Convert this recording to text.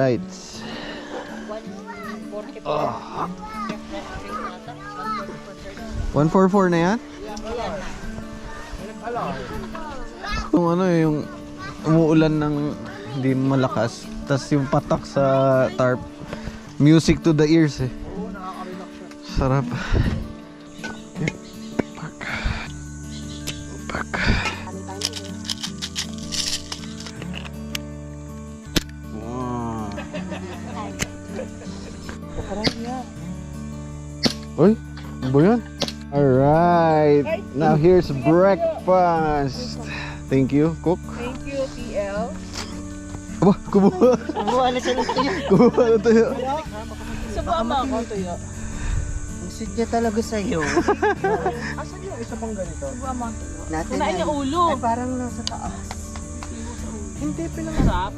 lights. 144 na yan? Yung ano yung umuulan ng hindi malakas, tas yung patak sa tarp, music to the ears eh. Sarap. Uy, ano ba yan? Alright, now here's breakfast. Thank you, cook. Thank you, TL. Aba, kumuha. Kumuha na siya ng tuyo. Kumuha na tayo. Subukan mo ako tuyo. Ang sweet niya talaga sa'yo. Asan yung isa pang ganito? Subukan mo ang tuyo. Natin Kunain yan. niya ulo. Ay, parang nasa taas. Hindi, pinangarap.